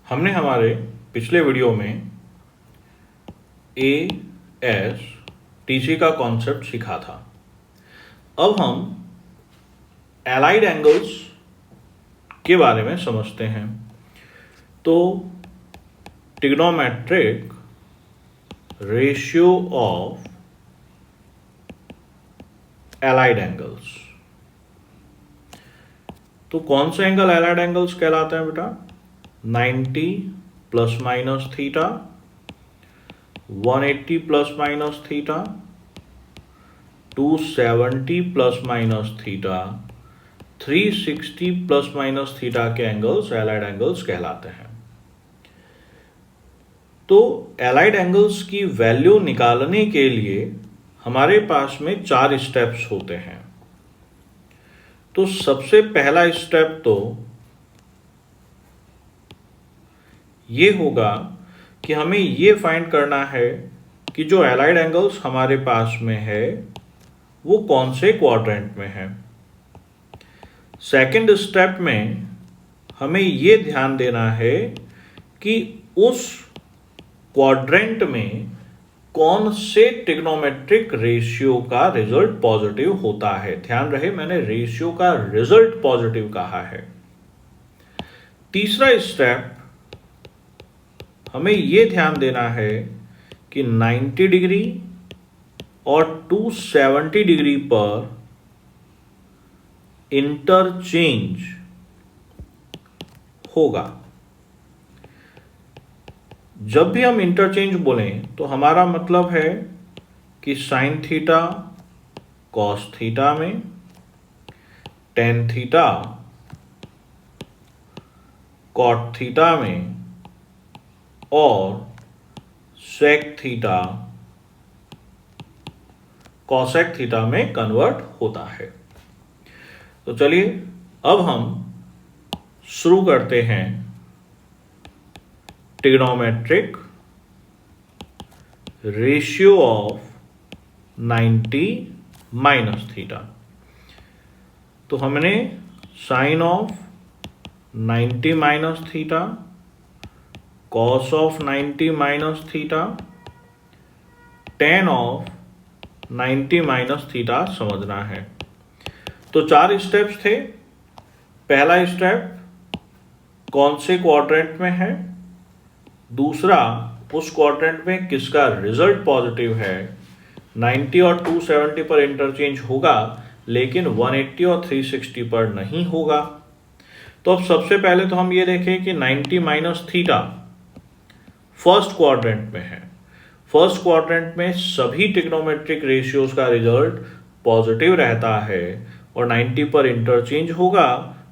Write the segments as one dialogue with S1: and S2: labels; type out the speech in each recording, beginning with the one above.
S1: हमने हमारे पिछले वीडियो में ASTC का कॉन्सेप्ट सीखा था। अब हम एलाइड एंगल्स के बारे में समझते हैं। तो trigonometric ratio of allied angles. तो कौन से एंगल एलाइड एंगल्स कहलाते हैं बेटा? 90 plus minus theta, 180 plus minus theta, 270 plus minus theta, 360 plus minus theta के एंगल्स एलाइड एंगल्स कहलाते हैं। तो एलाइड एंगल्स की वैल्यू निकालने के लिए हमारे पास में 4 स्टेप्स होते हैं। तो सबसे पहला स्टेप तो ये होगा कि हमें ये फाइंड करना है कि जो एलाइड एंगल्स हमारे पास में है वो कौन से क्वाड्रेंट में है। सेकंड स्टेप में हमें ये ध्यान देना है कि उस क्वाड्रेंट में कौन से ट्रिग्नोमेट्रिक रेशियो का रिजल्ट पॉजिटिव होता है। ध्यान रहे, मैंने रेशियो का रिजल्ट पॉजिटिव कहा है। तीसरा स्टेप हमें यह ध्यान देना है कि 90 डिग्री और 270 डिग्री पर इंटरचेंज होगा। जब भी हम इंटरचेंज बोलें तो हमारा मतलब है कि साइन थीटा कॉस थीटा में, टेन थीटा कॉट थीटा में और सेक थीटा कॉसेक थीटा में कन्वर्ट होता है। तो चलिए अब हम शुरू करते हैं trigonometric ratio of 90 minus theta. तो हमने sine of 90 minus theta, cos of 90 minus theta, tan of 90 minus theta समझना है। तो 4 स्टेप्स थे। पहला स्टेप कौन से क्वाड्रेंट में है, दूसरा उस क्वाड्रेंट में किसका रिजल्ट पॉजिटिव है। 90 और 270 पर इंटरचेंज होगा लेकिन 180 और 360 पर नहीं होगा। तो अब सबसे पहले तो हम ये देखें कि 90 माइनस थीटा फर्स्ट क्वाड्रेंट में है। फर्स्ट क्वाड्रेंट में सभी ट्रिग्नोमेट्रिक रेशियोज का रिजल्ट पॉजिटिव रहता है और 90 पर इंटरचेंज होगा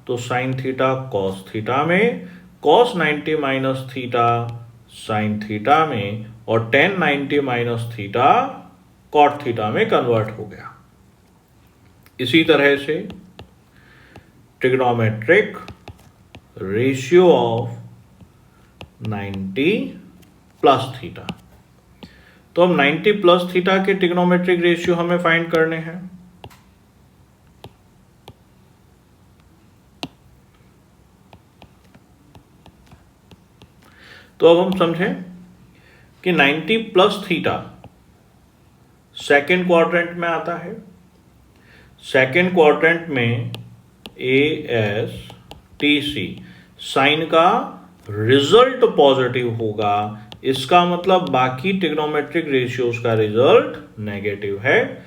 S1: तो साइन थीटा कॉस थीटा में, cos 90 minus theta sine theta में और tan 90 minus theta cot theta में कन्वर्ट हो गया। इसी तरह से trigonometric ratio of 90 plus theta. तो अब 90 प्लस थीटा के ट्रिग्नोमेट्रिक रेशियो हमें फाइंड करने हैं। तो अब हम समझें कि 90 प्लस थीटा सेकेंड क्वाड्रेंट में आता है। सेकेंड क्वाड्रेंट में ASTC साइन का रिजल्ट पॉजिटिव होगा। इसका मतलब बाकी ट्रिग्नोमेट्रिक रेशियोज का रिजल्ट नेगेटिव है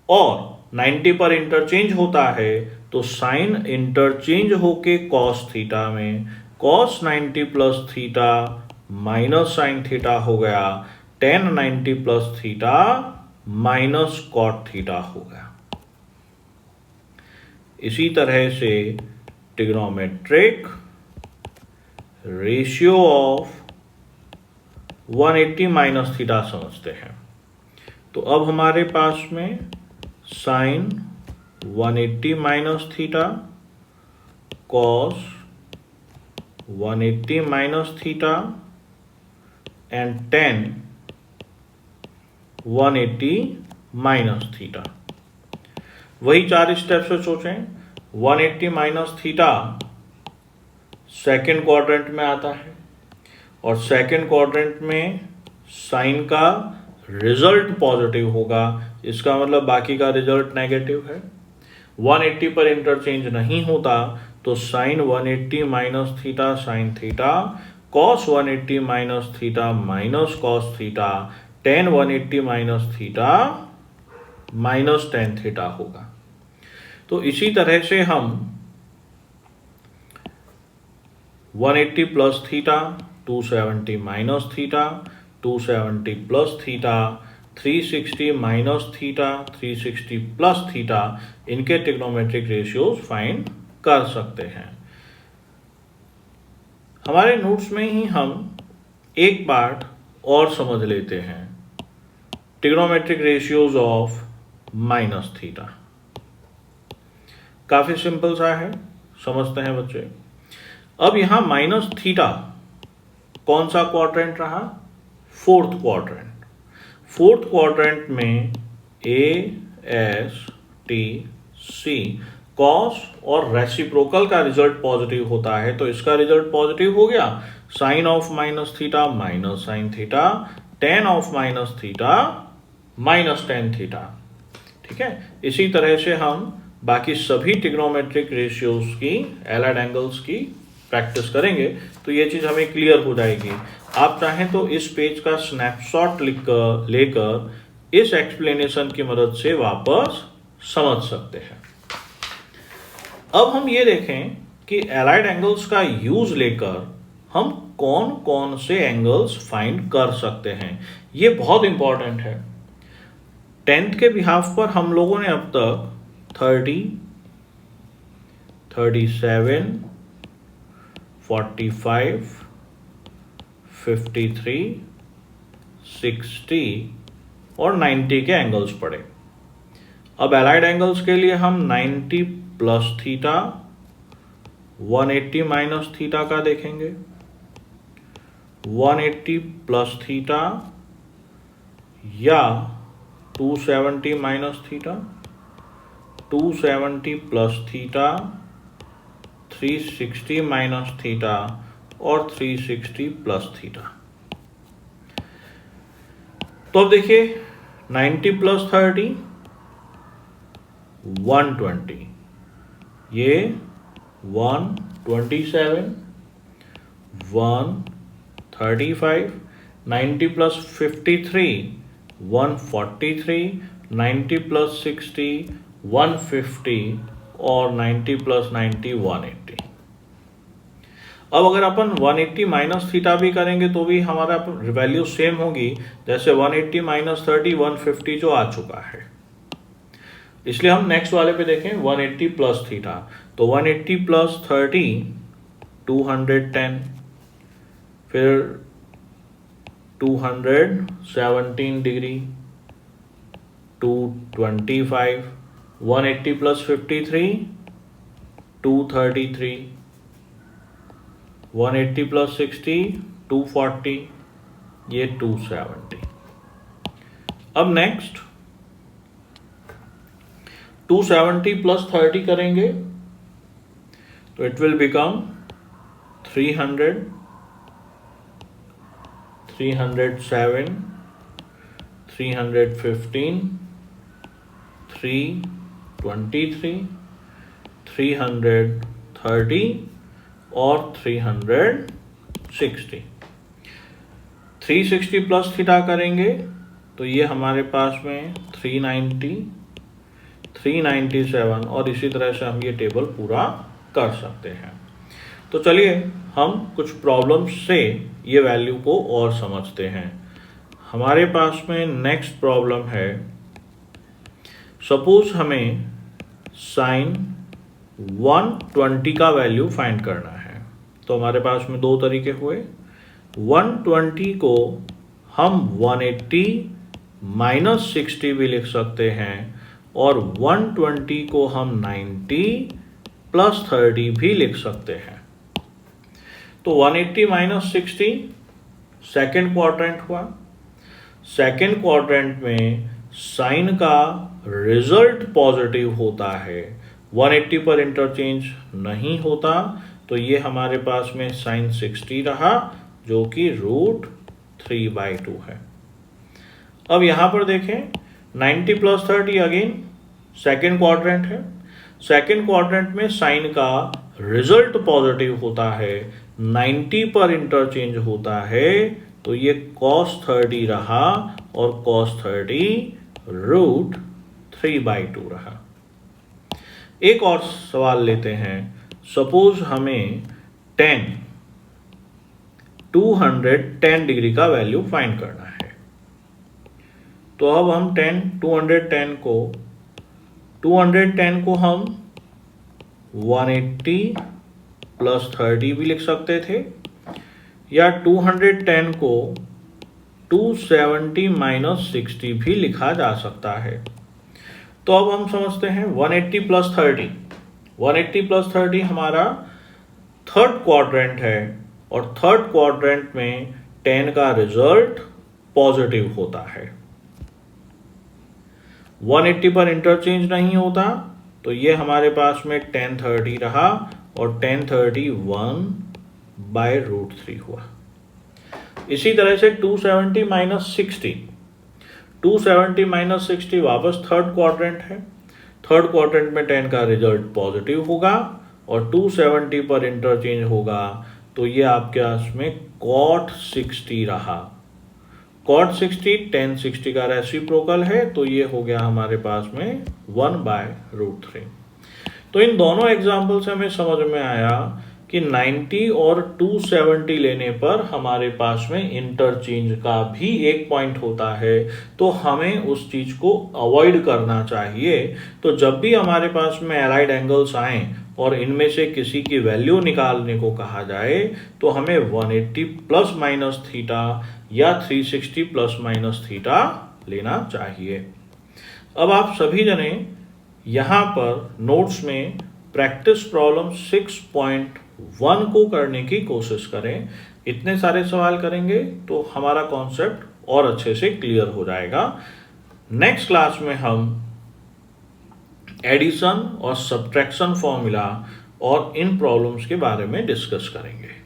S1: और 90 पर इंटरचेंज होता है तो साइन इंटरचेंज होके कॉस थीटा में, cos 90 plus theta minus sine theta हो गया, tan 90 plus theta minus cot theta हो गया। इसी तरह से trigonometric ratio of 180 minus theta समझते हैं। तो अब हमारे पास में sign 180 minus theta, cos 180 minus theta and ten 180 minus theta. वही 4 स्टेप से सोचें। 180 माइनस थीटा सेकेंड क्वाड्रेंट में आता है। और सेकेंड क्वाड्रेंट में साइन का रिजल्ट पॉजिटिव होगा, इसका मतलब बाकी का रिजल्ट नेगेटिव है। 180 पर इंटरचेंज नहीं होता तो sine 180 minus theta sine theta, cos 180 minus theta minus cos theta, tan 180 minus theta minus tan theta होगा। तो इसी तरह से हम 180 plus theta, 270 minus theta, 270 plus theta, 360 minus theta, 360 plus theta, इनके ट्रिग्नोमेट्रिक रेशियोज फाइंड कर सकते हैं। हमारे नोट्स में ही हम एक पार्ट और समझ लेते हैं, trigonometric ratios of minus theta. काफी सिंपल सा है, समझते हैं बच्चे। अब यहां माइनस थीटा कौन सा क्वाड्रेंट रहा? Fourth quadrant. फोर्थ क्वाड्रेंट में A S T C cos और रेसिप्रोकल का रिजल्ट पॉजिटिव होता है, तो इसका रिजल्ट पॉजिटिव हो गया। Sine of minus theta minus sine theta, tan of minus theta minus tan theta. ठीक है, इसी तरह से हम बाकी सभी ट्रिग्नोमेट्रिक रेशियोज की, एलाइड एंगल्स की प्रैक्टिस करेंगे तो ये चीज हमें क्लियर हो जाएगी। आप चाहें तो इस पेज का स्नैपशॉट लेकर इस एक्सप्लेनेशन की मदद से वापस समझ सकते हैं। अब हम ये देखें कि एलाइड एंगल्स का यूज लेकर हम कौन कौन से एंगल्स फाइंड कर सकते हैं। ये बहुत इंपॉर्टेंट है। टेंथ के बिहाफ पर हम लोगों ने अब तक 30, 37, 45, 53, 60 और 90 के एंगल्स पढ़े। अब एलाइड एंगल्स के लिए हम 90 प्लस थीटा, 180 माइनस थीटा का देखेंगे, 180 प्लस थीटा या 270 minus theta, 270 plus theta, 360 minus theta और 360 प्लस थीटा। तो अब देखिए 90 प्लस 30 120, ये 127, 135, 90 प्लस 53 143, 90 प्लस 60 150 और 90 प्लस 90 180। अब अगर अपन 180 माइनस थीटा भी करेंगे तो भी हमारा वैल्यू सेम होगी, जैसे 180 माइनस 30 150 जो आ चुका है। इसलिए हम नेक्स्ट वाले पे देखें 180 प्लस थीटा, तो 180 प्लस 30 210, फिर 217 डिग्री 225, 180 प्लस 53 233, 180 प्लस 60 240, ये 270। अब नेक्स्ट 270 प्लस 30 करेंगे तो इट विल बिकम 300, 307, 315, 323, 330 और 360। 360 प्लस थीटा करेंगे तो ये हमारे पास में 390, 397 और इसी तरह से हम ये टेबल पूरा कर सकते हैं। तो चलिए हम कुछ प्रॉब्लम्स से ये वैल्यू को और समझते हैं। हमारे पास में नेक्स्ट प्रॉब्लम है, सपोज हमें साइन 120 का वैल्यू फाइंड करना है। तो हमारे पास में दो तरीके हुए, 120 को हम 180 माइनस 60 भी लिख सकते हैं और 120 को हम 90 प्लस 30 भी लिख सकते हैं। तो 180 माइनस 60 सेकेंड क्वाड्रेंट हुआ। सेकेंड क्वाड्रेंट में साइन का रिजल्ट पॉजिटिव होता है, 180 पर इंटरचेंज नहीं होता, तो ये हमारे पास में साइन 60 रहा जो कि √3/2 है। अब यहाँ पर देखें 90 + 30 अगेन सेकेंड क्वाड्रेंट है। सेकेंड क्वाड्रेंट में साइन का रिजल्ट पॉजिटिव होता है, 90 पर इंटरचेंज होता है, तो ये cos 30 रहा और cos 30 √3/2 रहा। एक और सवाल लेते हैं। सपोज हमें 210 डिग्री का वैल्यू फाइंड करना है। तो अब हम 210 को हम 180 + 30 भी लिख सकते थे, या 210 को 270 - 60 भी लिखा जा सकता है। तो अब हम समझते हैं 180 + 30। 180 + 30 हमारा थर्ड क्वाड्रेंट है, और थर्ड क्वाड्रेंट में 10 का रिजल्ट पॉजिटिव होता है। 180 पर इंटरचेंज नहीं होता, तो ये हमारे पास में 1030 रहा और 1030 1/√3 हुआ। इसी तरह से 270 - 60, 270 - 60 वापस थर्ड क्वाड्रेंट है। थर्ड क्वाड्रेंट में 10 का रिजल्ट पॉजिटिव होगा और 270 पर इंटरचेंज होगा, तो ये आपके पास में cot 60 रहा। cot 60 tan 60 का रेसिप्रोकल है, तो ये हो गया हमारे पास में 1/√3। तो इन दोनों एग्जाम्पल से हमें समझ में आया कि 90 और 270 लेने पर हमारे पास में इंटरचेंज का भी एक पॉइंट होता है, तो हमें उस चीज को अवॉइड करना चाहिए। तो जब भी हमारे पास में एलाइड एंगल्स आए और इनमें से किसी की वैल्यू निकालने को कहा जाए, तो हमें 180 ± थीटा या 360 ± थीटा लेना चाहिए। अब आप सभी जने यहाँ पर नोट्स में प्रैक्टिस प्रॉब्लम 6.1 को करने की कोशिश करें। इतने सारे सवाल करेंगे तो हमारा कॉन्सेप्ट और अच्छे से क्लियर हो जाएगा। नेक्स्ट क्लास में हम एडिशन और सब्ट्रैक्शन फॉर्मूला और इन प्रॉब्लम्स के बारे में डिस्कस करेंगे।